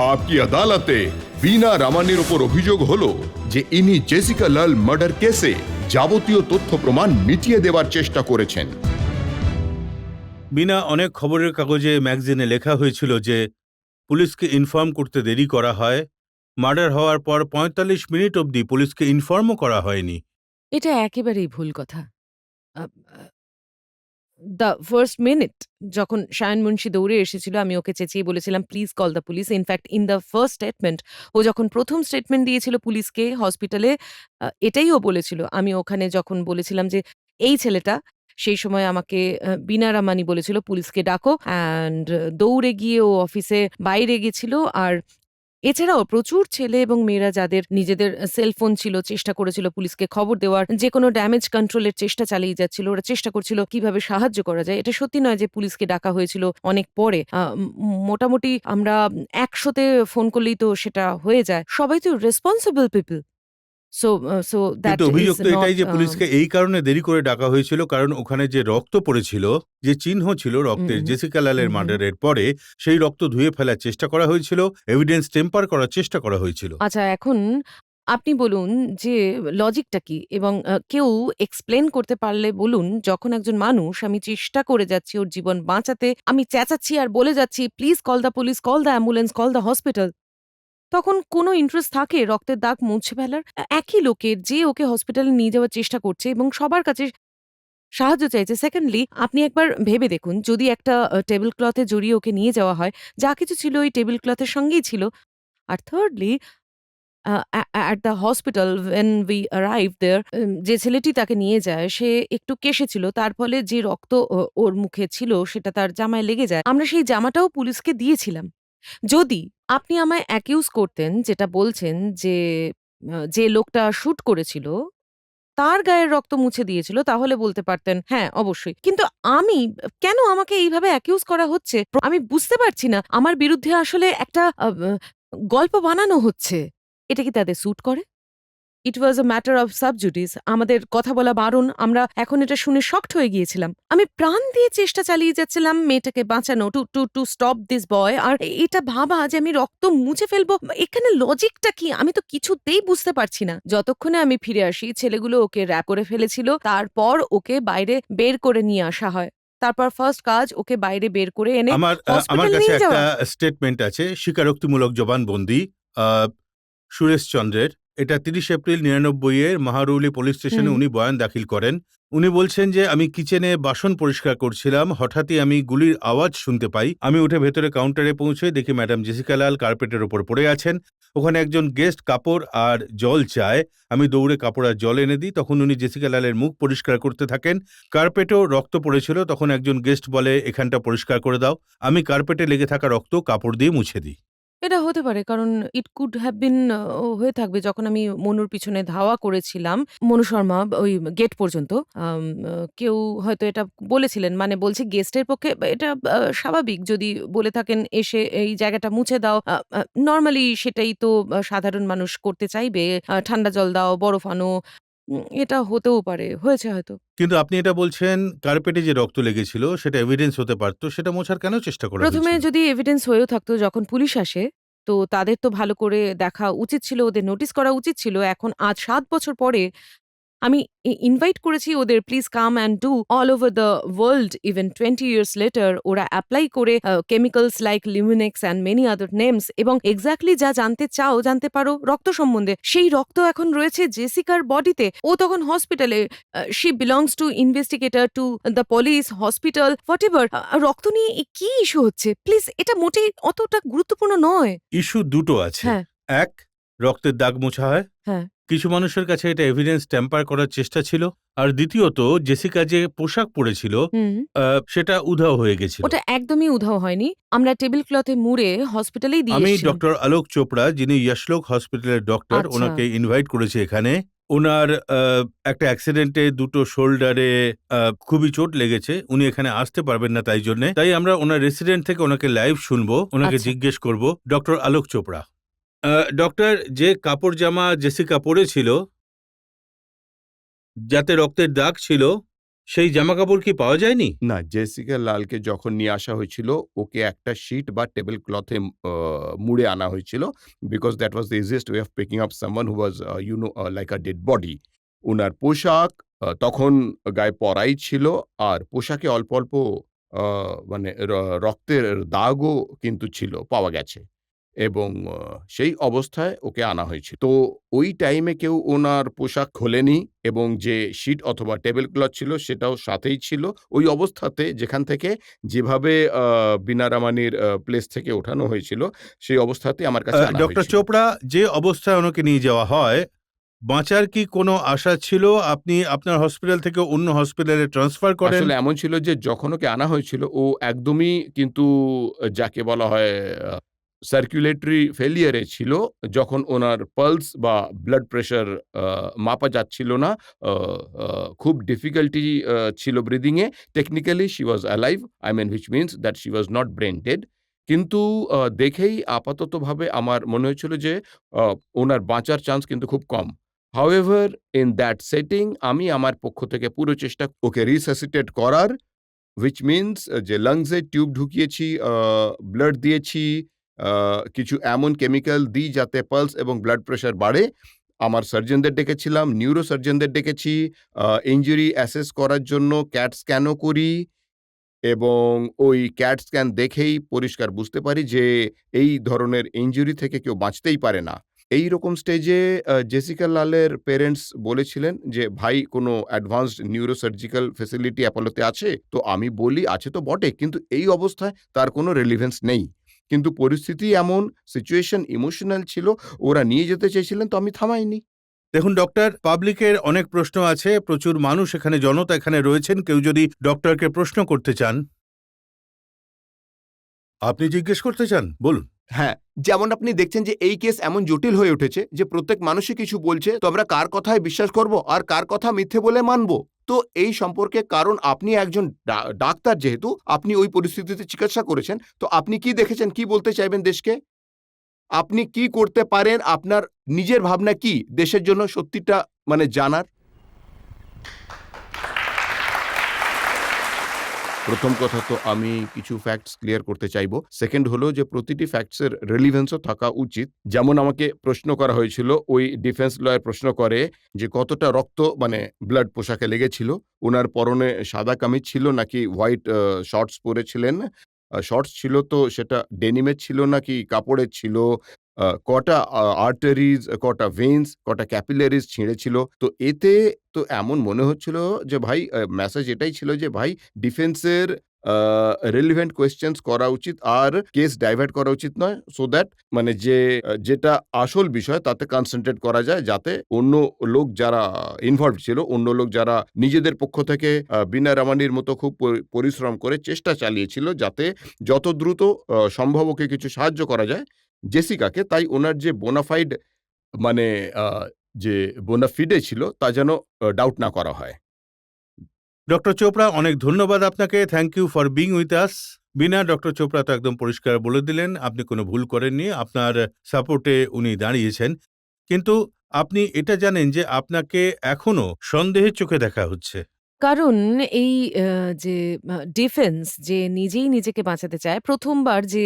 आपकी अदालते बीना रामानीर ওপর অভিযোগ হলো যে ইনি জেসিকা লাল মার্ডার কেসে যাবতীয় তথ্য প্রমাণ মিটিয়ে দেওয়ার চেষ্টা করেছেন। বিনা অনেক খবরের কাগজে ম্যাগাজিনে লেখা হয়েছিল যে পুলিশকে ইনফর্ম করতে দেরি করা হয়, মার্ডার হওয়ার পর ৪৫ মিনিট অবধি পুলিশকে ইনফর্মও করা হয়নি। এটা একেবারেই ভুল কথা। দ্য ফার্স্ট মিনিট যখন শায়ান মুন্সি দৌড়ে এসেছিল, আমি ওকে চেঁচিয়ে বলেছিলাম please call the police. In fact in the first statement, ও যখন প্রথম স্টেটমেন্ট দিয়েছিল পুলিশকে হসপিটালে, এটাই ও বলেছিল। আমি ওখানে যখন বলেছিলাম যে এই ছেলেটা, সেই সময় আমাকে বিনা রামানি বলেছিল পুলিশকে ডাকো, অ্যান্ড দৌড়ে গিয়ে ও অফিসে বাইরে গেছিল। আর এছাড়াও প্রচুর ছেলে এবং মেয়েরা যাদের নিজেদের সেলফোন ছিল, চেষ্টা করেছিল পুলিশকে খবর দেওয়ার, যে কোনো ড্যামেজ কন্ট্রোলের চেষ্টা চালিয়ে যাচ্ছিল। ওরা চেষ্টা করছিল কিভাবে সাহায্য করা যায়। এটা সত্যি নয় যে পুলিশকে ডাকা হয়েছিল অনেক পরে। মোটামুটি আমরা ১০০তে ফোন করলেই তো সেটা হয়ে যায়। সবাই তো রেসপন্সিবল পিপল। কিন্তু অভিযোগ তো এটাই যে পুলিশকে এই কারণে দেরি করে ডাকা হয়েছিল কারণ ওখানে যে রক্ত পড়েছিল, যে চিহ্ন ছিল রক্তের জেসিকা লালের মার্ডারের পরে, সেই রক্ত ধুয়ে ফেলার চেষ্টা করা হয়েছিল, এভিডেন্স টেম্পার করার চেষ্টা করা হয়েছিল। আচ্ছা, এখন আপনি বলুন যে লজিকটা কি, এবং কেউ এক্সপ্লেন করতে পারলে বলুন। যখন একজন মানুষ, আমি চেষ্টা করে যাচ্ছি ওর জীবন বাঁচাতে, আমি চেঁচাচ্ছি আর বলে যাচ্ছি please call the police, call the ambulance, call the hospital, তখন কোনো ইন্টারেস্ট থাকে রক্তের দাগ মুছে ফেলার? একই লোকের যে ওকে হসপিটালে নিয়ে যাওয়ার চেষ্টা করছে এবং সবার কাছে সাহায্য চাইছে। সেকেন্ডলি, আপনি একবার ভেবে দেখুন, যদি একটা টেবিল ক্লথে জড়িয়ে ওকে নিয়ে যাওয়া হয়, যা কিছু ছিল ওই টেবিল ক্লথের সঙ্গেই ছিল। আর thirdly, at the hospital when we arrived there, যে ছেলেটি তাকে নিয়ে যায় সে একটু কেশেছিল, তার ফলে যে রক্ত ওর মুখে ছিল সেটা তার জামায় লেগে যায়। আমরা সেই জামাটাও পুলিশকে দিয়েছিলাম। যদি আপনি আমায় অ্যাকিউজ করতেন, যেটা বলছেন যে যে লোকটা শুট করেছিল তার গায়ের রক্ত মুছে দিয়েছিল, তাহলে বলতে পারতেন হ্যাঁ অবশ্যই। কিন্তু আমি, কেন আমাকে এইভাবে অ্যাকিউজ করা হচ্ছে আমি বুঝতে পারছি না। আমার বিরুদ্ধে আসলে একটা গল্প বানানো হচ্ছে। এটা কি তাদের স্যুট করে? ইট ওয়াজ আ ম্যাটার অফ সাবজুডিস। আমাদের কথা বলা বারণ। আমরা এখন এটা শুনে শকড হয়ে গিয়েছিলাম। আমি প্রাণ দিয়ে চেষ্টা চালিয়ে যাচ্ছিলাম মেয়েটাকে বাঁচানো, to to to stop this boy. আর এটা ভাবা যে আমি রক্ত মুছে ফেলবো, এখানে লজিকটা কি আমি তো কিছুতেই বুঝতে পারছি না। যতক্ষণে আমি ফিরে আসি, ছেলেগুলো ওকে র‍্যাপ করে ফেলেছিল। তারপর ওকে বাইরে বের করে নিয়ে আসা হয়। তারপর ফার্স্ট কাজ ওকে বাইরে বের করে এনে আমার হসপিটালে কাছে নিয়ে একটা যাওয়া। স্টেটমেন্ট আছে, স্বীকারোক্তিমূলক জবানবন্দি সুরেশ চন্দ্রের। এটা ৩০ এপ্রিল ৯৯ এর মাহারৌলি পুলিশ স্টেশনে উনি বয়ান দাখিল করেন। উনি বলছেন যে আমি কিচেনে বাসন পরিষ্কার করছিলাম, হঠাৎই আমি গুলির আওয়াজ শুনতে পাই। আমি উঠে ভেতরে কাউন্টারে পৌঁছে দেখি ম্যাডাম জেসিকা লাল কার্পেটের ওপর পড়ে আছেন। ওখানে একজন গেস্ট কাপড় আর জল চায়। আমি দৌড়ে কাপড় আর জল এনে দিই। তখন উনি জেসিকা লালের মুখ পরিষ্কার করতে থাকেন। কার্পেটেও রক্ত পড়েছিল। তখন একজন গেস্ট বলে এখানটা পরিষ্কার করে দাও। আমি কার্পেটে লেগে থাকা রক্ত কাপড় দিয়ে মুছে দিই। এটা হতে পারে, কারণ ইট কুড হ্যাভ বিন হয়ে থাকবে যখন আমি মনুর পিছনে ধাওয়া করেছিলাম, মনু শর্মা ওই গেট পর্যন্ত। কেউ হয়তো এটা বলেছিলেন, মানে বলছে গেস্টের পক্ষে এটা স্বাভাবিক যদি বলে থাকেন এসে এই জায়গাটা মুছে দাও। নর্মালি সেটাই তো সাধারণ মানুষ করতে চাইবে। ঠান্ডা জল দাও, বরফ আনো। এটা হতেও পারে, হয়েছে হয়তো। কিন্তু আপনি এটা বলছেন কার্পেটে যে রক্ত লেগেছিল সেটা এভিডেন্স হতে পারতো, সেটা মোছার কেন চেষ্টা করা প্রথমে হয়েছিল? যদি এভিডেন্স হয়েও থাকতো, যখন পুলিশ আসে তো তাদের তো ভালো করে দেখা উচিত ছিল, ওদের নোটিস করা উচিত ছিল। এখন আজ ৭ বছর পরে আমি ইনভাইট করেছি ওদের, please come and do. All over the world, even 20 years later ওরা অ্যাপ্লাই করে chemicals like liminex and many other names, এবং এক্স্যাক্টলি যা জানতে চাও জানতে পারো রক্ত সম্বন্ধে। সেই রক্ত এখন রয়েছে জেসিকার বডিতে। ও তখন হসপিটালে। She belongs to investigator, to the police, hospital, what ever. রক্ত নিয়ে কি ইস্যু হচ্ছে? প্লিজ, এটা মোটেই অতটা গুরুত্বপূর্ণ নয়। ইস্যু দুটো আছে। হ্যাঁ, এক, রক্তের দাগ মোছা হয়। হ্যাঁ। কিছু মানুষের কাছে এটা এভিডেন্স ট্যাম্পার করার চেষ্টা ছিল। আর দ্বিতীয়ত, জেসিকা যে পোশাক পরেছিল হুম। সেটা উধাও হয়ে গেছিল। ওটা একদমই উধাও হয়নি। আমরা টেবিল ক্লথে মুড়ে হসপিটালেই দিয়ে আমি এসেছিলাম। ডক্টর আলোক চোপড়া, যিনি ইয়শলোক হসপিটালের ডক্টর, আচ্ছা। ওনাকে ইনভাইট করেছি এখানে। ওনার একটা অ্যাক্সিডেন্টে দুটো শোল্ডারে খুবই চোট লেগেছে। উনি এখানে আসতে পারবেন না, তাই আমরা ওনার রেসিডেন্ট থেকে ওনাকে লাইভ শুনবো, ওনাকে আচ্ছা। জিজ্ঞেস করব। ডক্টর আলোক চোপড়া, ডক্টর, যে কাপড় জামা জেসিকা পরেছিল যাতে রক্তের দাগ ছিল, সেই জামাকাপড় কি পাওয়া যায়নি? না, জেসিকা লালকে যখন নিয়ে আসা হয়েছিল, ওকে একটা শিট বা টেবিল ক্লথে মুড়ে আনা হয়েছিল। Because that was the easiest way of picking up someone who was like a dead body. উনার পোশাক তখন গায়ে পরাই ছিল। আর পোশাকে অল্প, অল্প আ মানে রক্তের দাগও কিন্তু ছিল, পাওয়া গেছে। এবং সেই অবস্থায় ওকে আনা হয়েছিল। তো ওই টাইমে কেউ ওনার পোশাক খোলেনি এবং যে শীট অথবা টেবিল ক্লথ ছিল সেটাও সাথেই ছিল। ওই অবস্থাতে যেখান থেকে যেভাবে বীণা রামানির প্লেস থেকে ওঠানো হয়েছিল, সেই অবস্থাতে আমার কাছে আনা ডক্টর হয়েছিল। চোপড়া, যে অবস্থায় ওনাকে নিয়ে যাওয়া হয়, বাঁচার কি কোনো আশা ছিল? আপনি আপনার হসপিটাল থেকে অন্য হসপিটালে ট্রান্সফার করেন? আসলে এমন ছিল যে যখন ওকে আনা হয়েছিল ও একদমই কিন্তু যাকে বলা হয় সার্কুলেটরি ফেলিয়ার এ ছিল। যখন ওনার পালস বা ব্লাড প্রেশার মাপা যাচ্ছিল না। আ আ খুব ডিফিকাল্টি ছিল ব্রিথিং এ। Technically she was alive. I mean which means that she was not brain dead. কিন্তু দেখেই আপাততভাবে আমার মনে হয়েছিল যে আ ওনার বাঁচার চান্স কিন্তু খুব কম। হাউএভার ইন দ্যাট সেটিং আমি আমার পক্ষ থেকে পুরো চেষ্টা ওকে রিসাসিটেট করার, which means যে লাংসে টিউব ঢুকিয়েছি, ব্লাড দিয়েছি, কিছু এমন কেমিক্যাল দিই যাতে পালস এবং ব্লাড প্রেশার বাড়ে। আমার সার্জনদের ডেকেছিলাম, নিউরো সার্জনদের ডেকেছি, ইনজুরি অ্যাসেস করার জন্য ক্যাট স্ক্যানও করি এবং ওই ক্যাট স্ক্যান দেখেই পরিষ্কার বুঝতে পারি যে এই ধরনের ইনজুরি থেকে কেউ বাঁচতেই পারে না। এইরকম স্টেজে জেসিকা লালের পেরেন্টস বলেছিলেন যে, "ভাই কোনো অ্যাডভান্সড নিউরোসার্জিক্যাল ফেসিলিটি অ্যাপোলোতে আছে?" তো আমি বলি, "আছে তো বটে, কিন্তু এই অবস্থায় তার কোনো রেলেভেন্স নেই।" কিন্তু পরিস্থিতি এমন, সিচুয়েশন ইমোশনাল ছিল, ওরা নিয়ে যেতে চেয়েছিলেন তো আমি থামাইনি। দেখুন ডক্টর, পাবলিকের অনেক প্রশ্ন আছে, প্রচুর মানুষ এখানে, জনতা এখানে রয়েছেন। কেউ যদি ডক্টরকে প্রশ্ন করতে চান, আপনি জিজ্ঞেস করতে চান, বলুন। হ্যাঁ, যেমন আপনি দেখছেন যে এই কেস এমন জটিল হয়ে উঠেছে যে প্রত্যেক মানুষই কিছু বলছে, তো আমরা কার কথায় বিশ্বাস করব আর কার কথা মিথ্যে বলে মানব? তো এই সম্পর্কে, কারণ আপনি একজন ডাক্তার, যেহেতু আপনি ওই পরিস্থিতিতে চিকিৎসা করেছেন, তো আপনি কি দেখেছেন, কি বলতে চাইবেন দেশকে? আপনি কি করতে পারেন? আপনার নিজের ভাবনা কি দেশের জন্য সত্যিটা মানে জানার? প্রথম কথা তো আমি কিছু ফ্যাক্টস ক্লিয়ার করতে চাইবো। সেকেন্ড হলো যে প্রতিটি ফ্যাক্টস এর রেলেভেন্সও থাকা উচিত। যেমন আমাকে প্রশ্ন করা হয়েছিল, ওই ডিফেন্স লয়ার প্রশ্ন করে যে কতটা রক্ত মানে ব্লাড পোশাকে লেগেছিল। উনার পরনে সাদা কামিজ ছিল নাকি হোয়াইট শর্টস পরেছিলেন। শর্টস ছিল তো সেটা ডেনিমের ছিল নাকি কাপড়ের ছিল। কটা আর্টারিজ, কটা ভেইনস, কটা ক্যাপিলারিজ ছিঁড়েছিল। তো এতে তো এমন মনে হচ্ছিল যে ভাই মেসেজ এটাই ছিল যে ভাই ডিফেন্সের রিলেভেন্ট কোয়েশ্চেনস করা উচিত আর কেস ডাইভার্ট করা উচিত নয়। সো দ্যাট মানে যে যেটা আসল বিষয় তাতে কনসেনট্রেট করা যায়, যাতে অন্য লোক যারা ইনভলভড ছিল, অন্য লোক যারা নিজেদের পক্ষ থেকে বীণা রামানির মতো খুব পরিশ্রম করে চেষ্টা চালিয়েছিল যাতে যত দ্রুত সম্ভব ওকে কিছু সাহায্য করা যায় জেসিকাকে, তাই ওনার যে বোনাফাইড মানে আ যে বোনাফিডে ছিল তা যেন ডাউট না করা হয়। ডক্টর চোপড়া, অনেক ধন্যবাদ আপনাকে। Thank you for being with us. Bina doctor Chopra তো একদম পরিষ্কার বলে দিলেন আপনি কোনো ভুল করেননি, আপনার সাপোর্টে উনি দাঁড়িয়েছেন। কিন্তু আপনি এটা জানেন যে আপনাকে এখনো সন্দেহের চোখে দেখা হচ্ছে। কারণ এই যে ডিফেন্স যে নিজেই নিজেকে বাঁচাতে চায়, ১ম বার যে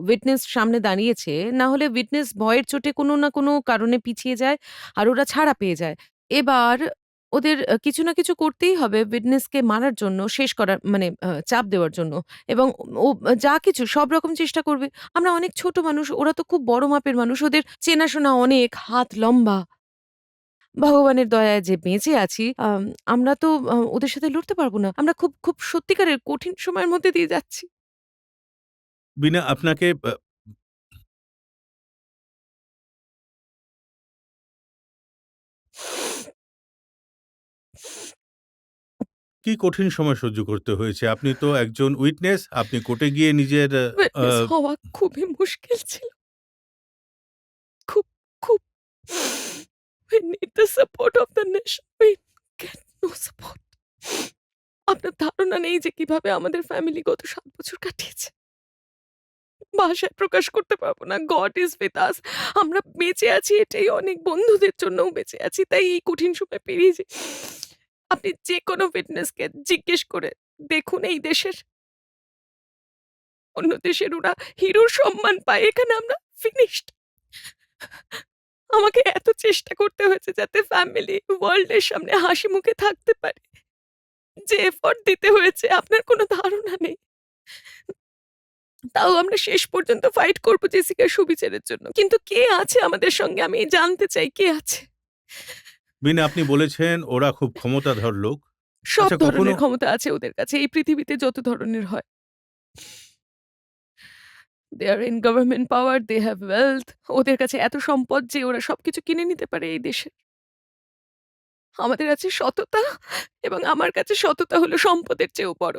উইটনেস সামনে দাঁড়িয়েছে, না হলে উইটনেস ভয়ের চোটে কোনো না কোনো কারণে পিছিয়ে যায় আর ওরা ছাড়া পেয়ে যায়। এবার ওদের কিছু না কিছু করতেই হবে উইটনেসকে মারার জন্য, শেষ করার মানে চাপ দেওয়ার জন্য, এবং ও যা কিছু সব রকম চেষ্টা করবে। আমরা অনেক ছোট মানুষ, ওরা তো খুব বড় মাপের মানুষ, ওদের চেনাশোনা অনেক, হাত লম্বা। ভগবানের দয়ায় যে বেঁচে আছি, আমরা তো ওদের সাথে লড়তে পারব না। আমরা খুব, খুব সত্যিকারের কঠিন সময়ের মধ্যে দিয়ে যাচ্ছি। বিনা আপনাকে কি কঠিন সময় সহ্য করতে হয়েছে? আপনি তো একজন উইটনেস, আপনি কোর্টে গিয়ে নিজের উইটনেস হওয়া খুবই মুশকিল ছিল। খুব, খুব। We need the support of the nation. We get no support. আপনার ধারণা নেই যে কিভাবে আমাদের ফ্যামিলি গত ৭ বছর কাটিয়েছে। ভাষায় প্রকাশ করতে পারব না। God is with us. আমরা বেঁচে আছি এটাই অনেক, বন্ধুদের জন্যও বেঁচে আছি। তাই এই কঠিন সময় পেরিয়ে আপনি যে কোনো উইটনেসকে জিজ্ঞেস করে দেখুন এই দেশের। অন্য দেশের ওরা হিরোর সম্মান পায়, এখানে আমরা ফিনিশড। আমাকে এত চেষ্টা করতে হয়েছে যাতে ফ্যামিলি ওয়ার্ল্ডের সামনে হাসি মুখে থাকতে পারে। যে এফোর্ট দিতে হয়েছে আপনার কোনো ধারণা নেই। তাও আমরা শেষ পর্যন্ত ফাইট করব জেসিকার সুবিচারের জন্য। কিন্তু কে আছে আমাদের সঙ্গে আমি জানতে চাই কে আছে? বিনা, আপনি বলেছেন ওরা খুব ক্ষমতাধর লোক। সব আচ্ছা, ধরনের কখনো ক্ষমতা আছে ওদের কাছে এই পৃথিবীতে যত ধরনের হয়। They are in government power, they have wealth. ওদের কাছে এত সম্পদ যে ওরা সবকিছু কিনে নিতে পারে এই দেশে। আমাদের আছে সততা, এবং আমার কাছে সততা হলো সম্পদের চেয়েও বড়।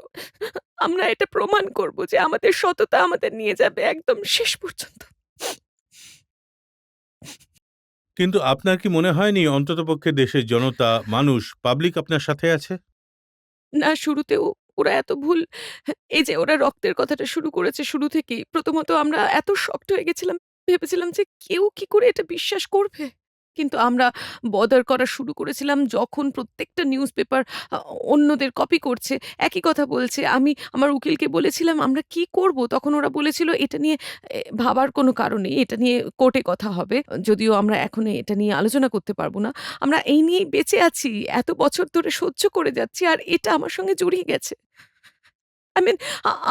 আমরা এটা প্রমাণ করব যে আমাদের সততা আমাদের নিয়ে যাবে একদম শেষ পর্যন্ত। কিন্তু আপনার কি মনে হয়নি অন্ততপক্ষে দেশের জনতা, মানুষ, পাবলিক আপনার সাথে আছে? না, শুরুতেও ওরা এত ভুল, এই যে ওরা রক্তের কথাটা শুরু করেছে শুরু থেকেই। প্রথমত আমরা এত শকড হয়ে গেছিলাম। ভেবেছিলাম যে কেউ কি করে এটা বিশ্বাস করবে? কিন্তু আমরা বদার করা শুরু করেছিলাম যখন প্রত্যেকটা নিউজপেপার আ অন্যদের কপি করছে, একই কথা বলছে। আমি আমার উকিলকে বলেছিলাম, "আমরা কি করব?" তখন ওরা বলেছিল, "এটা নিয়ে ভাবার কোনো কারণ নেই। এটা নিয়ে কোর্টে কথা হবে। যদিও আমরা এখন এটা নিয়ে আলোচনা করতে পারব না। আমরা এই নিয়েই বেঁচে আছি। এত বছর ধরে সহ্য করে যাচ্ছি আর এটা আমার সঙ্গে জড়িয়ে গেছে।" I mean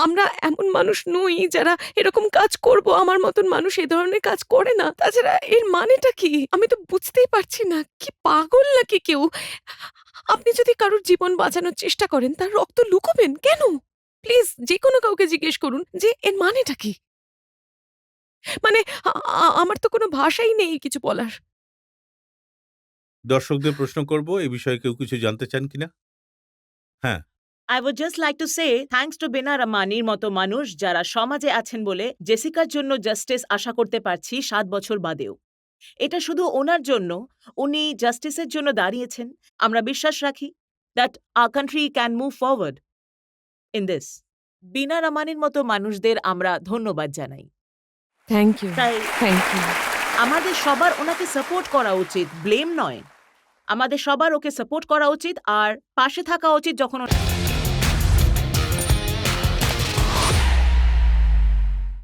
আমরা এমন মানুষ নই যারা এরকম কাজ করব। আমার মতন মানুষ এ ধরনের কাজ করে না। তাছাড়া এর মানেটা কি? আমি তো বুঝতেই পারছি না। কি পাগল নাকি কেউ? আপনি যদি কারোর জীবন বাঁচানোর চেষ্টা করেন তার রক্ত লুকোবেন কেন? প্লিজ যেকোনো কাউকে জিজ্ঞেস করুন যে এর মানেটা কি? মানে আ আ আমার তো কোনো ভাষাই নেই কিছু বলার। দর্শকদের প্রশ্ন করব, এই বিষয়ে কেউ কিছু জানতে চান কিনা? হ্যাঁ। I would just like to say thanks to বিনা রামানির মতো মানুষ যারা সমাজে আছেন বলে জেসিকার জন্য জাস্টিস আশা করতে পারছি 7 বছর বাদেও। এটা শুধু ওনার জন্য, উনি জাস্টিসের জন্য দাঁড়িয়েছেন। আমরা বিশ্বাস রাখি that our country can move forward in this. বিনা রামানির মতো মানুষদের আমরা ধন্যবাদ জানাই। Thank you. তাই থ্যাংক ইউ। আমাদের সবার ওনাকে সাপোর্ট করা উচিত, ব্লেম নয়। আমাদের সবার ওকে সাপোর্ট করা উচিত আর পাশে থাকা উচিত যখন